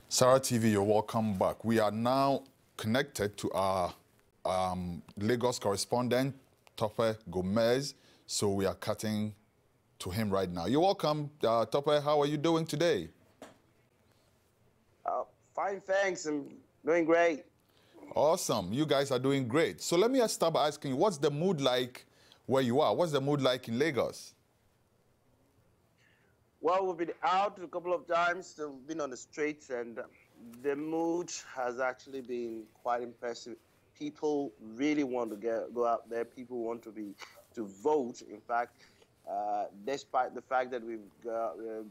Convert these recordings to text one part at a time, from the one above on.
Sarah TV, you're welcome back. We are now connected to our Lagos correspondent, Tope Gomez, so we are cutting to him right now. You're welcome, Tope. How are you doing today? Fine, thanks. I'm doing great. Awesome. You guys are doing great. So let me start by asking you, what's the mood like where you are? What's the mood like in Lagos? Well, we've been out a couple of times, we've been on the streets, and the mood has actually been quite impressive. People really want to go out there. People want to vote. In fact, despite the fact that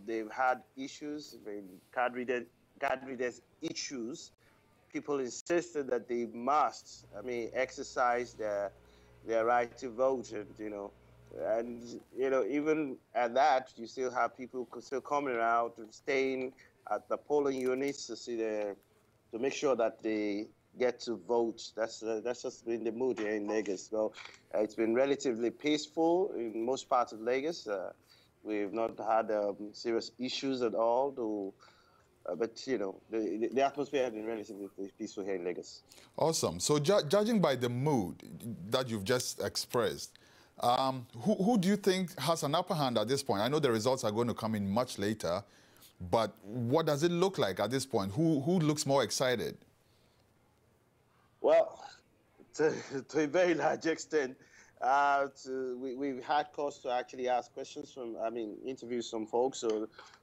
they've had issues, card readers issues, people insisted that they must, exercise their right to vote, and even at that, you still have people still coming out and staying at the polling units to make sure that they get to vote. That's just been the mood here in Lagos. So it's been relatively peaceful in most parts of Lagos. We've not had serious issues at all, but the atmosphere has been relatively peaceful here in Lagos. Awesome. So judging by the mood that you've just expressed, who do you think has an upper hand at this point? I know the results are going to come in much later, but what does it look like at this point? Who looks more excited? Well, to a very large extent, we've had cause to actually ask questions interview some folks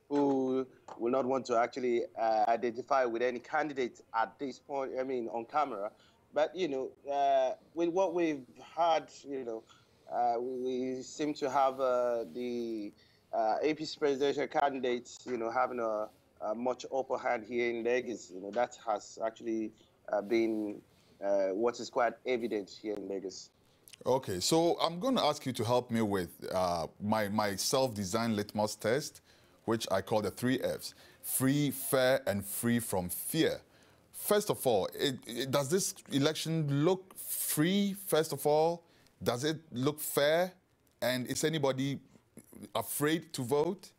who will not want to actually identify with any candidate at this point, on camera. But, with what we've had, we seem to have the APC presidential candidates, having a much upper hand here in Lagos. That has actually been what is quite evident here in Lagos. Okay, so I'm going to ask you to help me with my self-designed litmus test, which I call the 3 Fs: free, fair, and free from fear. First of all, does this election look free, first of all? Does it look fair? And is anybody afraid to vote?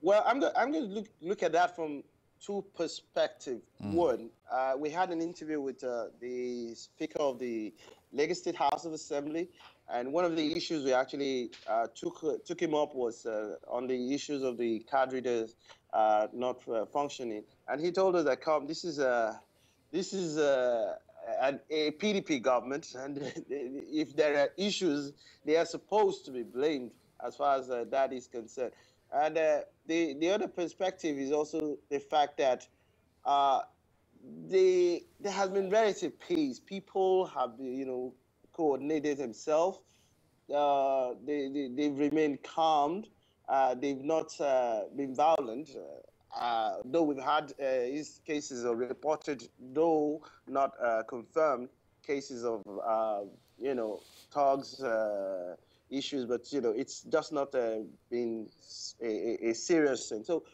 Well, I'm going to look at that from 2 perspectives. One, we had an interview with the Speaker of the Lagos State House of Assembly, and one of the issues we actually took him up was on the issues of the card readers not functioning, and he told us that this is a PDP government, and if there are issues, they are supposed to be blamed as far as that is concerned. And the other perspective is also the fact that there has been relative peace. People have, coordinated themselves. They've remained calm. They've not been violent. Though we've had cases of reported, though not confirmed, cases of, thugs issues, but, it's just not been a serious thing. So,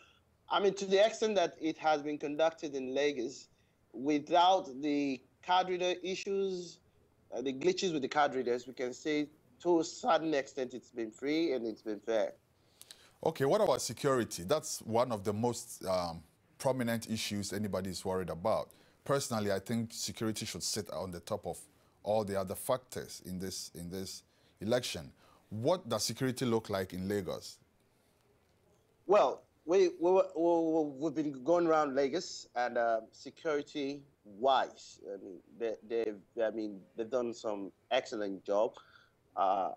to the extent that it has been conducted in Lagos, without the card reader issues, the glitches with the card readers, we can say to a certain extent it's been free and it's been fair. Okay, what about security? That's one of the most prominent issues anybody is worried about. Personally, I think security should sit on the top of all the other factors in this election. What does security look like in Lagos? Well, we've been going around Lagos, and security-wise, they've done some excellent job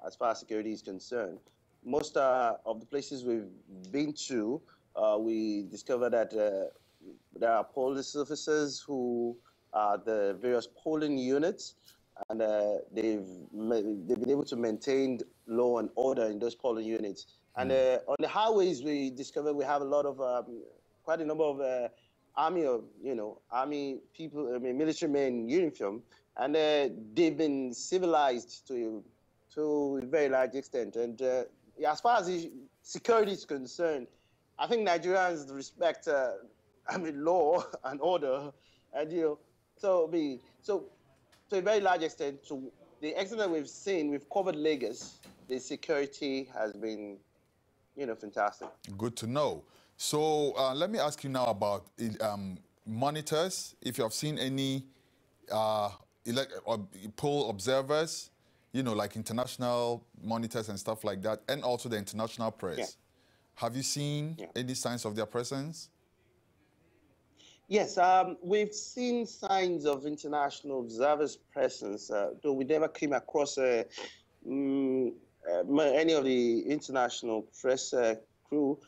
as far as security is concerned. Most of the places we've been to, we discovered that there are police officers who are the various polling units, and they've been able to maintain law and order in those polling units. And on the highways, we discovered we have a lot of, quite a number of army people, military men in uniform, and they've been civilized to a very large extent. And as far as the security is concerned, I think Nigerians respect, law and order, and so to a very large extent, to the extent that we've seen, we've covered Lagos. The security has been, fantastic. Good to know. So let me ask you now about monitors. If you have seen any poll observers, like international monitors and stuff like that, and also the international press. Yeah. Have you seen any signs of their presence? Yes, we've seen signs of international observers' presence, though we never came across any of the international press crew.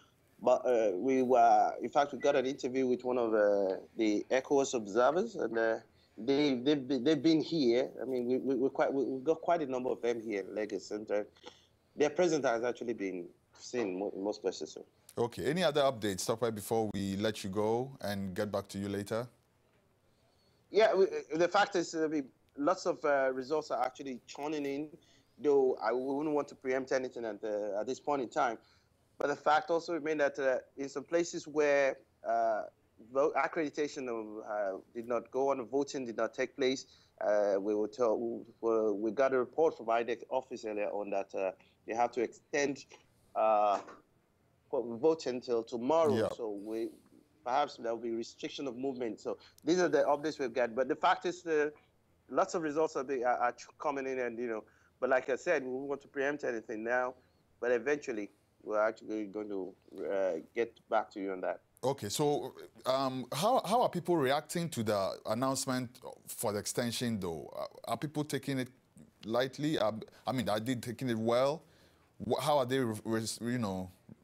But in fact, we got an interview with one of the ECOWAS observers, and they've been here. I mean, we've got quite a number of them here in Lagos, and their presence has actually been seen in most places. So. Okay. Any other updates, Tope, before we let you go and get back to you later? Yeah, the fact is, lots of results are actually churning in, though I wouldn't want to preempt anything at this point in time. But the fact also remains that in some places where accreditation did not go on, voting did not take place, we got a report from INEC office earlier on that they have to extend voting until tomorrow. Yeah. So perhaps there will be restriction of movement. So these are the updates we've got. But the fact is, lots of results are coming in, and but like I said, we don't want to preempt anything now. But eventually, we're actually going to get back to you on that. Okay, so how are people reacting to the announcement for the extension, though? Are people taking it lightly? I mean, are they taking it well? How are they,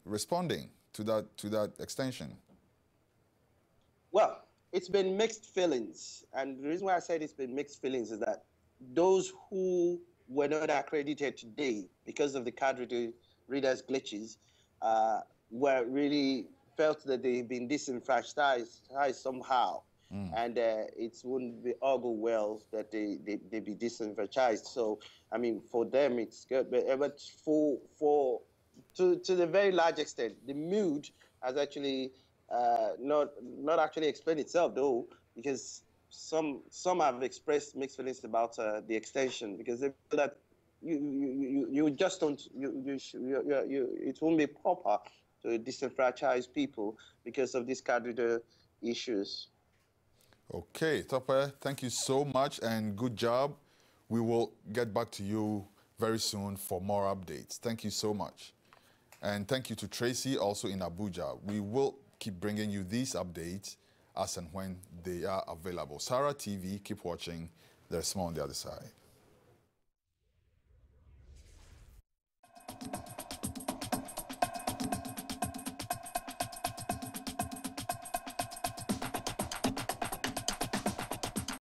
responding to that extension? Well, it's been mixed feelings, and the reason why I said it's been mixed feelings is that those who were not accredited today because of the card readers glitches were really felt that they've been disenfranchised somehow, and it wouldn't be augur well that they be disenfranchised. So I mean, for them it's good, but to the very large extent, the mood has actually not actually explained itself, though, because some have expressed mixed feelings about the extension, because they feel that you just don't it won't be proper to disenfranchise people because of these card reader issues. Okay, Tope, thank you so much and good job. We will get back to you very soon for more updates. Thank you so much. And thank you to Tracy, also in Abuja. We will keep bringing you these updates as and when they are available. Sarah TV, keep watching. There's more on the other side.